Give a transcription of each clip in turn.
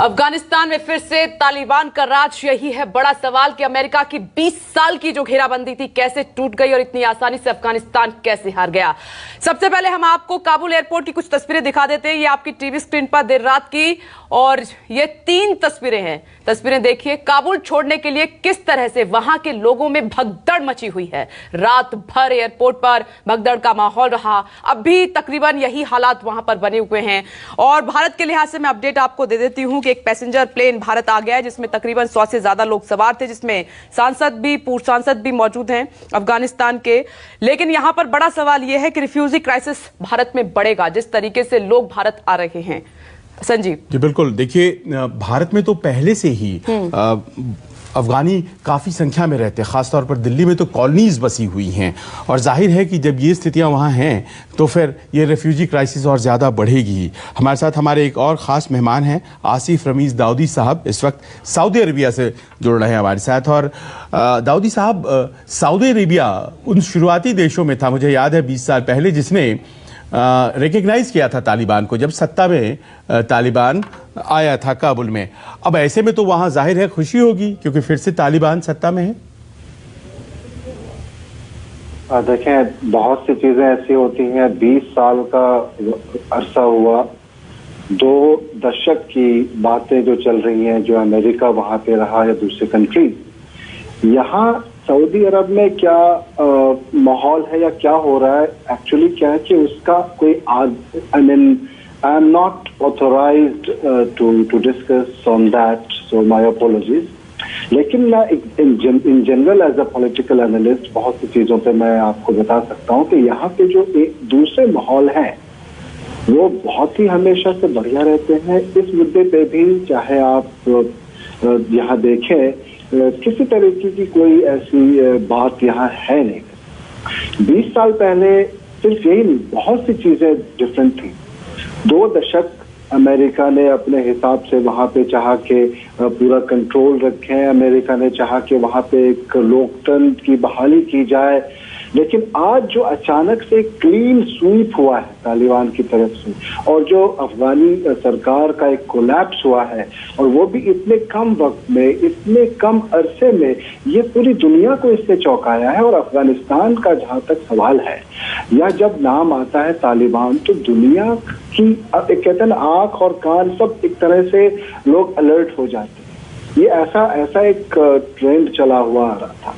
अफगानिस्तान में फिर से तालिबान का राज, यही है बड़ा सवाल कि अमेरिका की 20 साल की जो घेराबंदी थी कैसे टूट गई और इतनी आसानी से अफगानिस्तान कैसे हार गया। सबसे पहले हम आपको काबुल एयरपोर्ट की कुछ तस्वीरें दिखा देते हैं। ये आपकी टीवी स्क्रीन पर देर रात की, और ये 3 तस्वीरें हैं। तस्वीरें देखिए, काबुल छोड़ने के लिए किस तरह से वहां के लोगों में भगदड़ मची हुई है। रात भर एयरपोर्ट पर भगदड़ का माहौल रहा। अभी तकरीबन यही हालात वहां पर बने हुए हैं। और भारत के लिहाज से मैं अपडेट आपको दे देती हूं कि एक पैसेंजर प्लेन भारत आ गया है जिसमें तकरीबन 100 से ज्यादा लोग सवार थे, जिसमें सांसद भी, पूर्व सांसद भी मौजूद हैं अफगानिस्तान के। लेकिन यहां पर बड़ा सवाल यह है कि रिफ्यूजी क्राइसिस भारत में बढ़ेगा जिस तरीके से लोग भारत आ रहे हैं। संजीव जी बिल्कुल, देखिए भारत में तो पहले से ही अफगानी काफ़ी संख्या में रहते हैं। ख़ासतौर पर दिल्ली में तो कॉलोनीज बसी हुई हैं, और जाहिर है कि जब ये स्थितियां वहाँ हैं तो फिर ये रेफ्यूजी क्राइसिस और ज़्यादा बढ़ेगी। हमारे साथ हमारे एक और ख़ास मेहमान हैं, आसिफ रमीज़ दाऊदी साहब, इस वक्त सऊदी अरबिया से जुड़ रहे हैं हमारे साथ। और दाऊदी साहब, सऊदी अरबिया उन शुरुआती देशों में था, मुझे याद है 20 साल पहले, जिसने रिकग्नाइज किया था तालिबान को जब सत्ता में तालिबान आया था काबुल में। अब ऐसे में तो वहां जाहिर है खुशी होगी क्योंकि फिर से तालिबान सत्ता में है। देखें, बहुत सी चीजें ऐसी होती हैं। 20 साल का अरसा हुआ, 2 दशक की बातें जो चल रही हैं, जो अमेरिका वहां पे रहा या दूसरे कंट्रीज, यहाँ सऊदी अरब में क्या माहौल है या क्या हो रहा है, एक्चुअली क्या है कि उसका कोई I am not authorised to discuss on that, so my apologies. लेकिन मैं in general as a political analyst बहुत सी चीजों पे मैं आपको बता सकता हूँ कि यहाँ पे जो एक दूसरे माहौल हैं वो बहुत ही हमेशा से बढ़िया रहते हैं। इस मुद्दे पे भी चाहे आप यहाँ देखें, किसी तरीके की कोई ऐसी बात यहाँ है नहीं। 20 साल पहले सिर्फ यही नहीं, बहुत सी चीजें डिफरेंट थी। 2 दशक अमेरिका ने अपने हिसाब से वहां पे चाहा के पूरा कंट्रोल रखें। अमेरिका ने चाहा कि वहां पे एक लोकतंत्र की बहाली की जाए। लेकिन आज जो अचानक से क्लीन स्वीप हुआ है तालिबान की तरफ से, और जो अफगानी सरकार का एक कोलैप्स हुआ है, और वो भी इतने कम वक्त में, इतने कम अरसे में, ये पूरी दुनिया को इससे चौंकाया है। और अफगानिस्तान का जहां तक सवाल है, या जब नाम आता है तालिबान, तो दुनिया की कहते हैं ना, आंख और कान सब एक तरह से लोग अलर्ट हो जाते हैं। ये ऐसा एक ट्रेंड चला हुआ आ रहा था।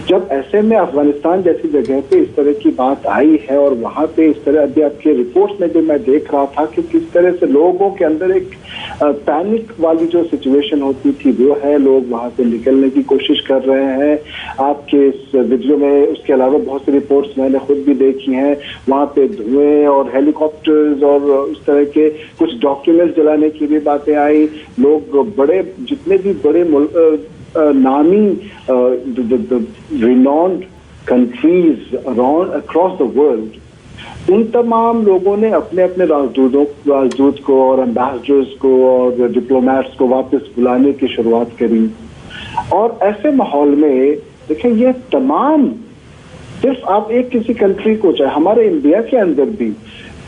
जब ऐसे में अफगानिस्तान जैसी जगह पे इस तरह की बात आई है, और वहां पे इस तरह, अभी आपके रिपोर्ट्स में जो मैं देख रहा था कि किस तरह से लोगों के अंदर एक पैनिक वाली जो सिचुएशन होती थी वो है, लोग वहां से निकलने की कोशिश कर रहे हैं। आपके इस वीडियो में उसके अलावा बहुत सी रिपोर्ट्स मैंने खुद भी देखी हैं, वहां पे धुएं और हेलीकॉप्टर्स और उस तरह के कुछ डॉक्यूमेंट्स जलाने की भी बातें आई। लोग बड़े, जितने भी बड़े नामी renowned countries across the world, उन तमाम लोगों ने अपने अपने राजदूत को और एम्बेसडर्स को और डिप्लोमेट्स को वापस बुलाने की शुरुआत करी। और ऐसे माहौल में देखें, ये तमाम, सिर्फ आप एक किसी कंट्री को, चाहे हमारे इंडिया के अंदर भी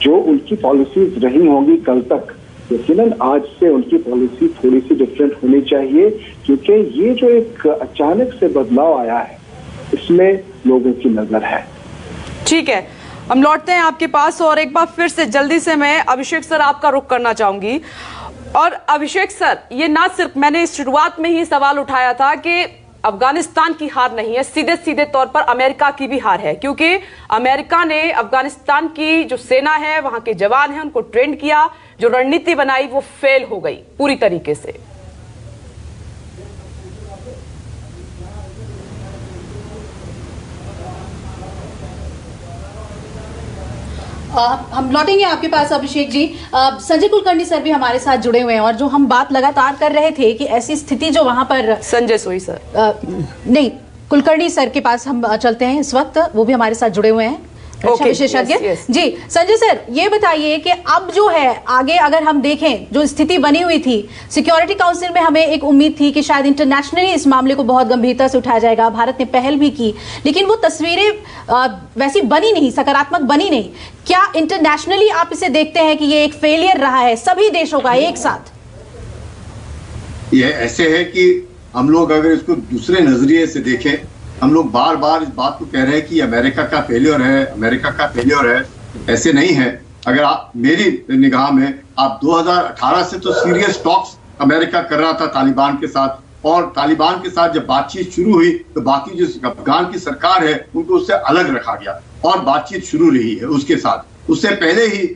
जो उनकी पॉलिसीज रही होंगी कल तक, यकीनन आज से उनकी पॉलिसी थोड़ी सी डिफरेंट होनी चाहिए, क्योंकि ये जो एक अचानक से बदलाव आया है इसमें लोगों की नजर है। ठीक है, हम लौटते हैं आपके पास, और एक बार फिर से जल्दी से मैं अभिषेक सर आपका रुख करना चाहूंगी। और अभिषेक सर, ये ना सिर्फ मैंने शुरुआत में ही सवाल उठाया था कि अफगानिस्तान की हार नहीं है, सीधे सीधे तौर पर अमेरिका की भी हार है, क्योंकि अमेरिका ने अफगानिस्तान की जो सेना है, वहां के जवान हैं, उनको ट्रेंड किया, जो रणनीति बनाई वो फेल हो गई पूरी तरीके से। हम लौटेंगे आपके पास अभिषेक जी। संजय कुलकर्णी सर भी हमारे साथ जुड़े हुए हैं, और जो हम बात लगातार कर रहे थे कि ऐसी स्थिति जो वहां पर, संजय सोई सर नहीं, कुलकर्णी सर के पास हम चलते हैं इस वक्त, वो भी हमारे साथ जुड़े हुए हैं, रक्षा विशेषज्ञ। जी संजय सर, ये बताइए कि अब जो है आगे अगर हम देखें, जो स्थिति बनी हुई थी, सिक्योरिटी काउंसिल में हमें एक उम्मीद थी कि शायद इंटरनेशनली इस मामले को बहुत गंभीरता से उठाया जाएगा, भारत ने पहल भी की, लेकिन वो तस्वीरें वैसी बनी नहीं, सकारात्मक बनी नहीं। क्या इंटरनेशनली आप इसे देखते हैं कि ये एक फेलियर रहा है सभी देशों का एक साथ? ये ऐसे है कि हम लोग अगर इसको दूसरे नजरिए से देखें, हम लोग बार बार इस बात को कह रहे हैं कि अमेरिका का फेलियर है, अमेरिका का फेलियर है। ऐसे नहीं है। अगर आप मेरी निगाह में आप 2018 से तो सीरियस टॉक्स अमेरिका कर रहा था तालिबान के साथ, और तालिबान के साथ जब बातचीत शुरू हुई तो बाकी जो अफगान की सरकार है उनको उससे अलग रखा गया और बातचीत शुरू रही है उसके साथ। उससे पहले ही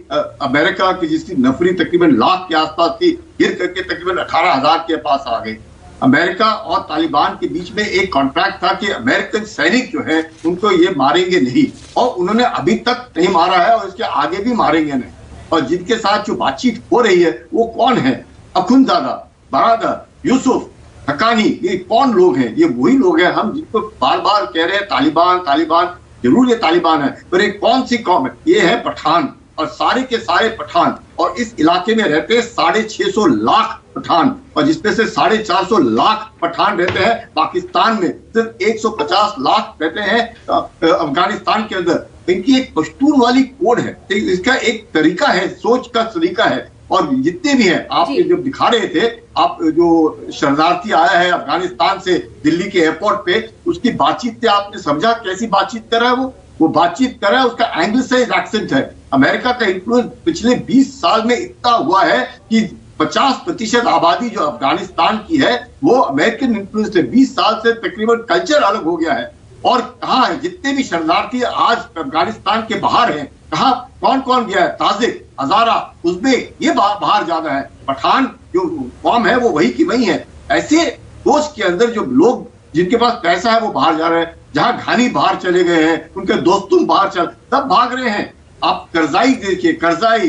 अमेरिका की जिसकी नफरी तकरीबन लाख के आसपास थी, गिर करके तकरीबन 18,000 के पास आ गई। अमेरिका और तालिबान के बीच में एक कॉन्ट्रैक्ट था कि अमेरिकन सैनिक जो है उनको ये मारेंगे नहीं, और उन्होंने अभी तक नहीं मारा है और इसके आगे भी मारेंगे नहीं। और जिनके साथ जो बातचीत हो रही है वो कौन है? अखुंजादा, बरादर, यूसुफ, हकानी, ये कौन लोग हैं? ये वही लोग हैं हम जिनको बार बार कह रहे हैं तालिबान तालिबान। जरूर ये तालिबान है, पर एक कौन सी कौम है? ये है पठान, और सारे के सारे पठान। और इस इलाके में रहते हैं 650 लाख पठान, और जिसमें से 450 लाख पठान रहते हैं पाकिस्तान में, सिर्फ 150 लाख रहते हैं अफगानिस्तान के अंदर। इनकी एक पश्तून वाली कोड है, इसका एक तरीका है, सोच का तरीका है। और जितने भी हैं, आप जब दिखा रहे थे, आप जो शरणार्थी आया है अफगानिस्तान से दिल्ली के एयरपोर्ट पे, उसकी बातचीत से आपने समझा कैसी बातचीत कर रहा है वो बातचीत कर रहा है, उसका एंग्लिसाइज्ड एक्सेंट है। अमेरिका का इन्फ्लुएंस पिछले 20 साल में इतना हुआ है कि 50% आबादी जो अफगानिस्तान की है वो अमेरिकन इन्फ्लुएंस है। 20 साल से तकरीबन कल्चर अलग हो गया है। और कहाँ है जितने भी शरणार्थी आज अफगानिस्तान के बाहर हैं, कहाँ कौन कौन गया है? ताजिक, हजारा, उज़्बेक, ये बाहर जाना है। पठान जो कौम है वो वही की वही है। ऐसे सोच के अंदर जो लोग जिनके पास पैसा है वो बाहर जा रहे हैं। जहां घानी बाहर चले गए हैं, उनके दोस्तों बाहर सब भाग रहे हैं। आप करजाई देखिए, करजाई,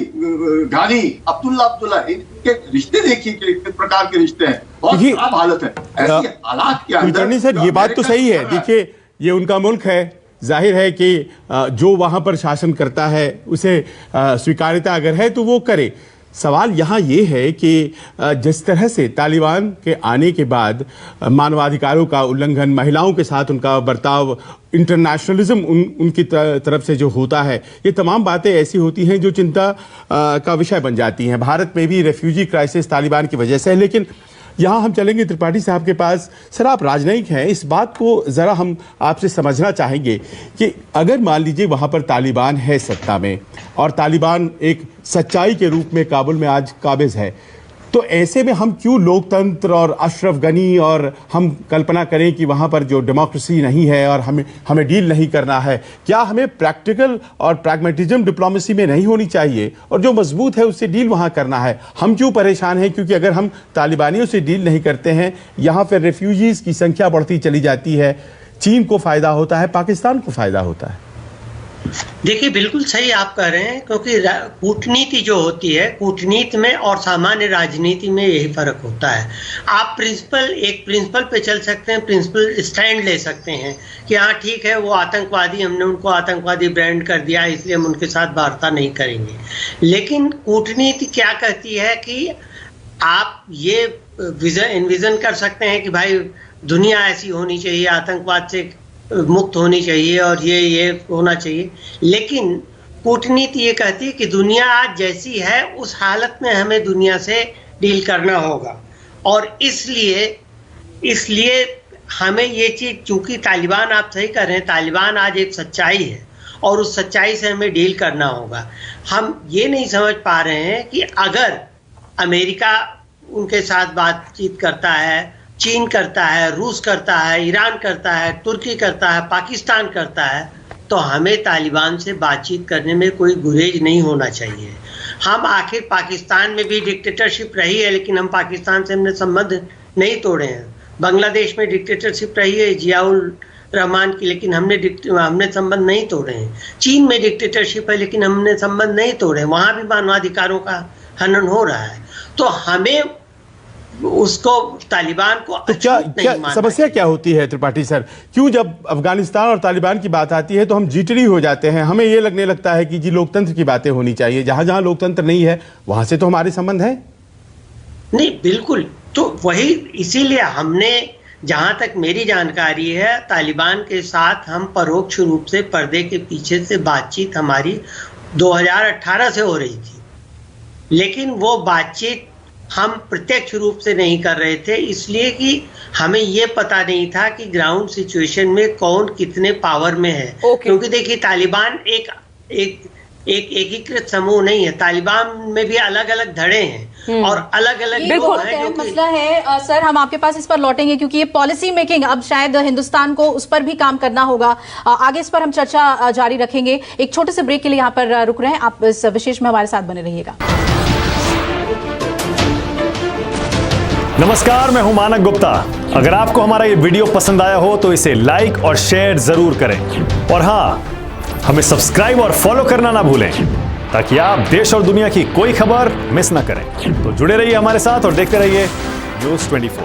घानी, अब्दुल्ला, इनके रिश्ते देखिए किस प्रकार के रिश्ते हैं। बहुत खराब हालत है। ऐसी हालात के अंदर सर ये बात तो सही है। देखिए ये उनका मुल्क है, जाहिर है कि जो वहां पर शासन करता है उसे स्वीकार्यता अगर है तो वो करे। सवाल यहाँ ये है कि जिस तरह से तालिबान के आने के बाद मानवाधिकारों का उल्लंघन, महिलाओं के साथ उनका बर्ताव, इंटरनेशनलिज्म उनकी तरफ से जो होता है, ये तमाम बातें ऐसी होती हैं जो चिंता का विषय बन जाती हैं। भारत में भी रेफ्यूजी क्राइसिस तालिबान की वजह से है। लेकिन यहाँ हम चलेंगे त्रिपाठी साहब के पास। सर आप राजनयिक हैं, इस बात को ज़रा हम आपसे समझना चाहेंगे कि अगर मान लीजिए वहाँ पर तालिबान है सत्ता में और तालिबान एक सच्चाई के रूप में काबुल में आज काबिज है, तो ऐसे में हम क्यों लोकतंत्र और अशरफ गनी और हम कल्पना करें कि वहाँ पर जो डेमोक्रेसी नहीं है और हमें डील नहीं करना है? क्या हमें प्रैक्टिकल और प्रैग्मेटिज्म डिप्लोमेसी में नहीं होनी चाहिए और जो मजबूत है उससे डील वहाँ करना है? हम क्यों परेशान हैं? क्योंकि अगर हम तालिबानियों से डील नहीं करते हैं, यहाँ पर रेफ्यूजीज़ की संख्या बढ़ती चली जाती है। चीन को फ़ायदा होता है, पाकिस्तान को फ़ायदा होता है। देखिए बिल्कुल सही आप कह रहे हैं, क्योंकि कूटनीति जो होती है, कूटनीति में और सामान्य राजनीति में यही फर्क होता है। आप एक प्रिंसिपल पे चल सकते हैं, प्रिंसिपल स्टैंड ले सकते हैं कि हाँ ठीक है वो आतंकवादी, हमने उनको आतंकवादी ब्रांड कर दिया इसलिए हम उनके साथ वार्ता नहीं करेंगे। लेकिन कूटनीति क्या कहती है कि आप ये इन्विजन कर सकते हैं कि भाई दुनिया ऐसी होनी चाहिए, आतंकवाद से मुक्त होनी चाहिए और ये होना चाहिए। लेकिन कूटनीति ये कहती है कि दुनिया आज जैसी है उस हालत में हमें दुनिया से डील करना होगा। और इसलिए हमें ये चीज़, चूंकि तालिबान, आप सही कह रहे हैं, तालिबान आज एक सच्चाई है और उस सच्चाई से हमें डील करना होगा। हम ये नहीं समझ पा रहे हैं कि अगर अमेरिका उनके साथ बातचीत करता है, चीन करता है, रूस करता है, ईरान करता है, तुर्की करता है, पाकिस्तान करता है, तो हमें तालिबान से बातचीत करने में कोई गुरेज नहीं होना चाहिए। हम आखिर पाकिस्तान में भी डिक्टेटरशिप रही है, लेकिन हम पाकिस्तान से हमने संबंध नहीं तोड़े हैं। बांग्लादेश में डिक्टेटरशिप रही है जियाउल रहमान की, लेकिन हमने संबंध नहीं तोड़े हैं। चीन में डिक्टेटरशिप है, लेकिन हमने संबंध नहीं तोड़े, वहाँ भी मानवाधिकारों का हनन हो रहा है। तो हमें उसको, तालिबान को, तो क्या समस्या क्या होती है त्रिपाठी सर? क्यों जब अफगानिस्तान और तालिबान की बात आती है तो हम जिटरी हो जाते हैं? हमें ये लगने लगता है कि जी लोकतंत्र की बातें होनी चाहिए। जहां जहां लोकतंत्र नहीं है वहां से तो हमारे संबंध है नहीं। बिल्कुल, तो वही, इसीलिए हमने, जहां तक मेरी जानकारी है, तालिबान के साथ हम परोक्ष रूप से पर्दे के पीछे से बातचीत हमारी 2018 से हो रही थी। लेकिन वो बातचीत हम प्रत्यक्ष रूप से नहीं कर रहे थे, इसलिए कि हमें ये पता नहीं था कि ग्राउंड सिचुएशन में कौन कितने पावर में है। क्योंकि देखिए तालिबान एक एकीकृत समूह नहीं है, तालिबान में भी अलग अलग धड़े हैं और अलग अलग लोग हैं जो मसला है। सर हम आपके पास इस पर लौटेंगे क्योंकि ये पॉलिसी मेकिंग अब शायद हिंदुस्तान को उस पर भी काम करना होगा। आगे इस पर हम चर्चा जारी रखेंगे। एक छोटे से ब्रेक के लिए यहाँ पर रुक रहे हैं, आप इस विशेष में हमारे साथ बने रहिएगा। नमस्कार, मैं हूं मानक गुप्ता। अगर आपको हमारा ये वीडियो पसंद आया हो तो इसे लाइक और शेयर जरूर करें और हाँ, हमें सब्सक्राइब और फॉलो करना ना भूलें ताकि आप देश और दुनिया की कोई खबर मिस ना करें। तो जुड़े रहिए हमारे साथ और देखते रहिए न्यूज़ 24।